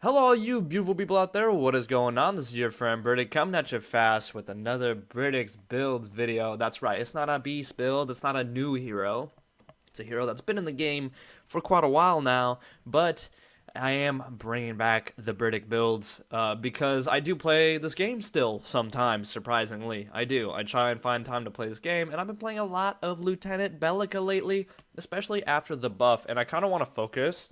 Hello, all you beautiful people out there. What is going on? This is your friend Britik coming at you fast with another Britik's build video. That's right, it's not a beast build, it's not a new hero. It's a hero that's been in the game for quite a while now, but I am bringing back the Britik builds because I do play this game still sometimes, surprisingly. I do. I try and find time to play this game, and I've been playing a lot of Lieutenant Belica lately, especially after the buff, and I kind of want to focus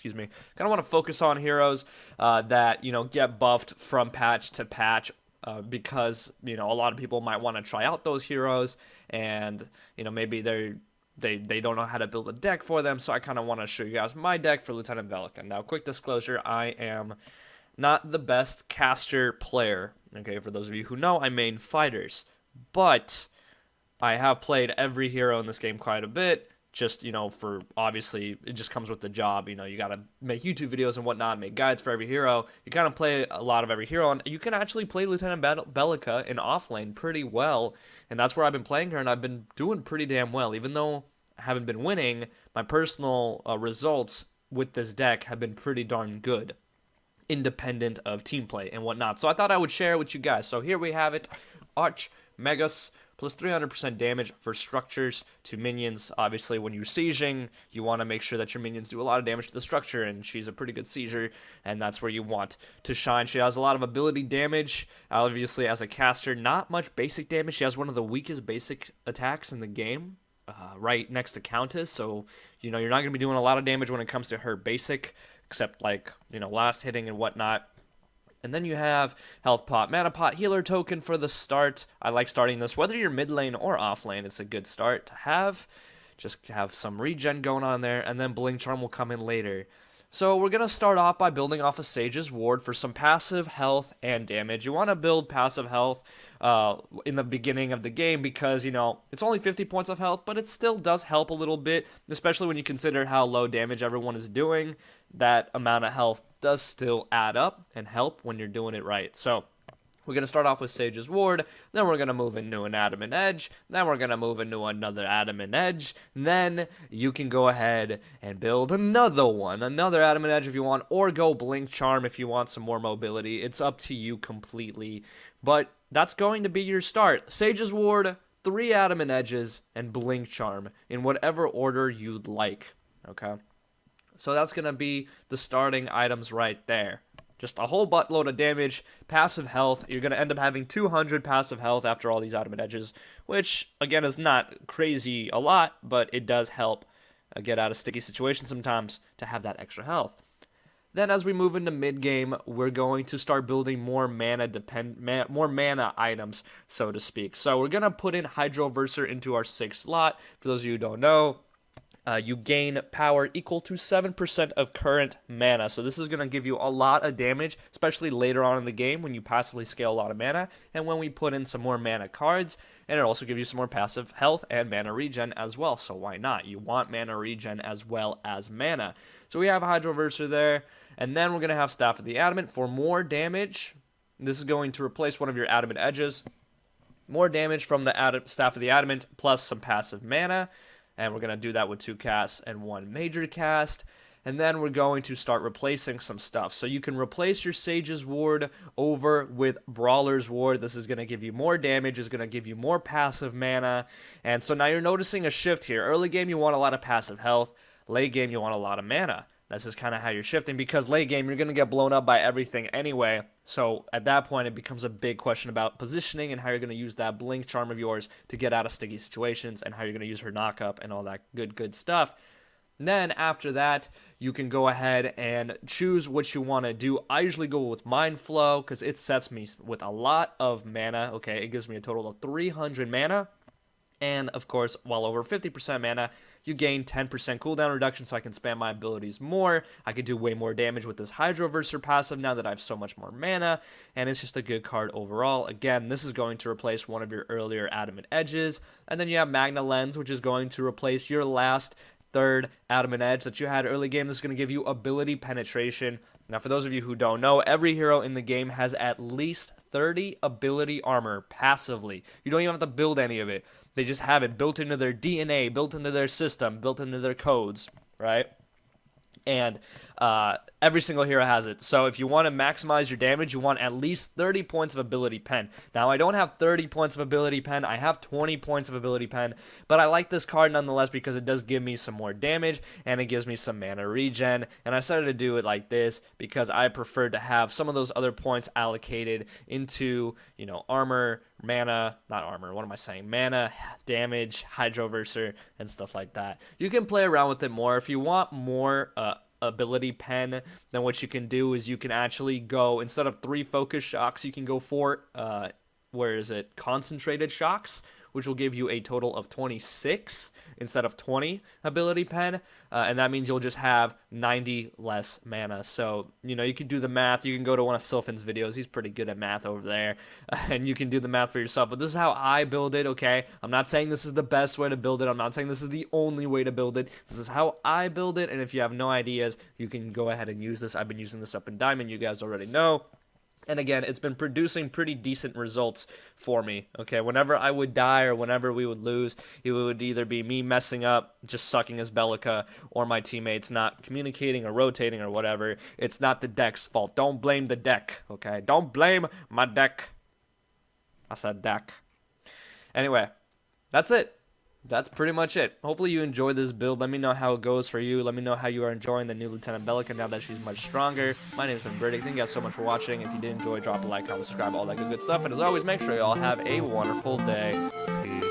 kind of want to focus on heroes that get buffed from patch to patch because a lot of people might want to try out those heroes, and maybe they don't know how to build a deck for them. So I kind of want to show you guys my deck for Lieutenant Belica. Now, quick disclosure: I am not the best caster player. Okay, for those of you who know, I main fighters, but I have played every hero in this game quite a bit. Just, for obviously, it just comes with the job. You got to make YouTube videos and whatnot, make guides for every hero. You kind of play a lot of every hero, and you can actually play Lieutenant Belica in offlane pretty well. And that's where I've been playing her, and I've been doing pretty damn well. Even though I haven't been winning, my personal results with this deck have been pretty darn good, independent of team play and whatnot. So I thought I would share it with you guys. So here we have it. Arch Megas plus 300% damage for structures to minions. Obviously, when you're sieging, you want to make sure that your minions do a lot of damage to the structure, and she's a pretty good sieger, and that's where you want to shine. She has a lot of ability damage. Obviously, as a caster, not much basic damage. She has one of the weakest basic attacks in the game, right next to Countess, so you're not going to be doing a lot of damage when it comes to her basic, except last hitting and whatnot. And then you have Health Pot, Mana Pot, Healer Token for the start. I like starting this. Whether you're mid lane or off lane, it's a good start to have. Just have some regen going on there, and then Blink Charm will come in later. So we're going to start off by building off a Sage's Ward for some passive health and damage. You want to build passive health in the beginning of the game because, it's only 50 points of health, but it still does help a little bit, especially when you consider how low damage everyone is doing. That amount of health does still add up and help when you're doing it right. So we're going to start off with Sage's Ward, then we're going to move into an Adamant Edge, then we're going to move into another Adamant Edge, then you can go ahead and build another Adamant Edge if you want, or go Blink Charm if you want some more mobility. It's up to you completely, but that's going to be your start. Sage's Ward, 3 Adamant Edges, and Blink Charm in whatever order you'd like, okay? So that's going to be the starting items right there. Just a whole buttload of damage, passive health. You're going to end up having 200 passive health after all these Adamant Edges, which, again, is not crazy a lot, but it does help get out of sticky situations sometimes to have that extra health. Then as we move into mid-game, we're going to start building more mana items, so to speak. So we're going to put in Hydroverser into our 6th slot. For those of you who don't know, you gain power equal to 7% of current mana. So this is going to give you a lot of damage, especially later on in the game when you passively scale a lot of mana, and when we put in some more mana cards, and it also gives you some more passive health and mana regen as well. So why not? You want mana regen as well as mana. So we have Hydroverser there, and then we're going to have Staff of the Adamant for more damage. This is going to replace one of your Adamant Edges. More damage from the Staff of the Adamant plus some passive mana. And we're going to do that with 2 casts and 1 major cast. And then we're going to start replacing some stuff. So you can replace your Sage's Ward over with Brawler's Ward. This is going to give you more damage. It's going to give you more passive mana. And so now you're noticing a shift here. Early game, you want a lot of passive health. Late game, you want a lot of mana. That's just kind of how you're shifting, because late game, you're going to get blown up by everything anyway. So at that point, it becomes a big question about positioning and how you're going to use that Blink Charm of yours to get out of sticky situations, and how you're going to use her knockup and all that good stuff. And then after that, you can go ahead and choose what you want to do. I usually go with Mind Flow because it sets me with a lot of mana. Okay, it gives me a total of 300 mana. And, of course, while over 50% mana, you gain 10% cooldown reduction, so I can spam my abilities more. I could do way more damage with this Hydroverser passive now that I have so much more mana, and it's just a good card overall. Again, this is going to replace one of your earlier Adamant Edges, and then you have Magna Lens, which is going to replace your last 3rd Adamant Edge that you had early game. This is going to give you ability penetration. Now, for those of you who don't know, every hero in the game has at least 30 ability armor passively. You don't even have to build any of it. They just have it built into their DNA, built into their system, built into their codes, right? And Every single hero has it. So if you want to maximize your damage, you want at least 30 points of ability pen. Now, I don't have 30 points of ability pen. I have 20 points of ability pen. But I like this card nonetheless because it does give me some more damage and it gives me some mana regen. And I decided to do it like this because I prefer to have some of those other points allocated into, you know, armor, mana, not armor, what am I saying? Mana, damage, hydroverser, and stuff like that. You can play around with it more. If you want more ability pen, then what you can do is you can actually go, instead of 3 focus shocks, you can go 4 concentrated shocks, which will give you a total of 26 instead of 20 ability pen, and that means you'll just have 90 less mana. So, you know, you can do the math. You can go to one of Sylphan's videos. He's pretty good at math over there, and you can do the math for yourself. But this is how I build it, okay? I'm not saying this is the best way to build it. I'm not saying this is the only way to build it. This is how I build it, and if you have no ideas, you can go ahead and use this. I've been using this up in Diamond. You guys already know. And again, it's been producing pretty decent results for me, okay? Whenever I would die or whenever we would lose, it would either be me messing up, just sucking as Belica, or my teammates not communicating or rotating or whatever. It's not the deck's fault. Don't blame the deck, okay? Don't blame my deck. I said deck. Anyway, that's it. That's pretty much it. Hopefully you enjoyed this build. Let me know how it goes for you. Let me know how you are enjoying the new Lieutenant Belica now that she's much stronger. My name's been Britik. Thank you guys so much for watching. If you did enjoy, drop a like, comment, subscribe, all that good stuff. And as always, make sure you all have a wonderful day. Peace.